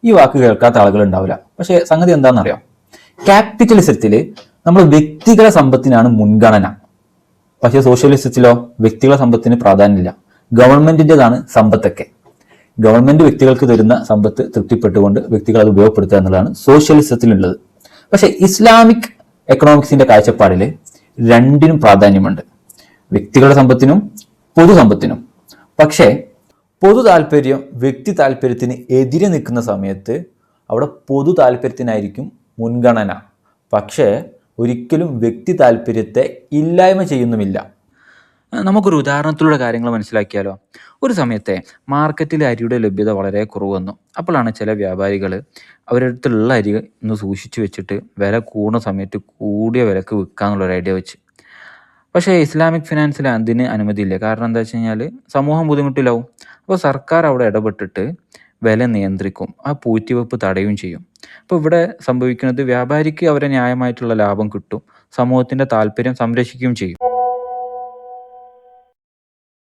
ഈ വാക്ക് കേൾക്കാത്ത ആളുകൾ ഉണ്ടാവില്ല. പക്ഷേ സംഗതി എന്താണെന്നറിയാം, ക്യാപിറ്റലിസത്തിൽ നമ്മൾ വ്യക്തിഗത സമ്പത്തിനാണ് മുൻഗണന. പക്ഷേ സോഷ്യലിസത്തിലോ വ്യക്തിഗത സമ്പത്തിന് പ്രാധാന്യമില്ല. ഗവൺമെന്റിൻ്റെതാണ് സമ്പത്തൊക്കെ. ഗവൺമെന്റ് വ്യക്തികൾക്ക് തരുന്ന സമ്പത്ത് തൃപ്തിപ്പെട്ടുകൊണ്ട് വ്യക്തികൾ അത് ഉപയോഗപ്പെടുത്തുക എന്നുള്ളതാണ് സോഷ്യലിസത്തിലുള്ളത്. പക്ഷേ ഇസ്ലാമിക് എക്കണോമിക്സിന്റെ കാഴ്ചപ്പാടിൽ രണ്ടിനും പ്രാധാന്യമുണ്ട്, വ്യക്തികളുടെ സമ്പത്തിനും പൊതുസമ്പത്തിനും. പക്ഷേ പൊതു താല്പര്യം വ്യക്തി താല്പര്യത്തിന് എതിരെ നിൽക്കുന്ന സമയത്ത് അവിടെ പൊതു താല്പര്യത്തിനായിരിക്കും മുൻഗണന. പക്ഷേ ഒരിക്കലും വ്യക്തി താല്പര്യത്തെ ഇല്ലായ്മ ചെയ്യുന്നുമില്ല. നമുക്കൊരു ഉദാഹരണത്തിലൂടെ കാര്യങ്ങൾ മനസ്സിലാക്കിയാലോ. ഒരു സമയത്തെ മാർക്കറ്റിൽ അരിയുടെ ലഭ്യത വളരെ കുറവ് വന്നു. അപ്പോഴാണ് ചില വ്യാപാരികൾ അവരുടെ അടുത്തുള്ള അരി ഒന്ന് സൂക്ഷിച്ചു വെച്ചിട്ട് വില കൂടുന്ന സമയത്ത് കൂടിയ വിലക്ക് വിൽക്കാന്നുള്ളൊരു ഐഡിയ വെച്ച്. പക്ഷേ ഇസ്ലാമിക് ഫിനാൻസിൽ അതിന് അനുമതിയില്ല. കാരണം എന്താ വെച്ച് കഴിഞ്ഞാൽ സമൂഹം ബുദ്ധിമുട്ടിലാവും. അപ്പോൾ സർക്കാർ അവിടെ ഇടപെട്ടിട്ട് വില നിയന്ത്രിക്കും, ആ പൂഴ്ത്തിവെപ്പ് തടയുകയും ചെയ്യും. അപ്പോൾ ഇവിടെ സംഭവിക്കുന്നത് വ്യാപാരിക്ക് അവരെ ന്യായമായിട്ടുള്ള ലാഭം കിട്ടും, സമൂഹത്തിൻ്റെ താല്പര്യം സംരക്ഷിക്കുകയും ചെയ്യും.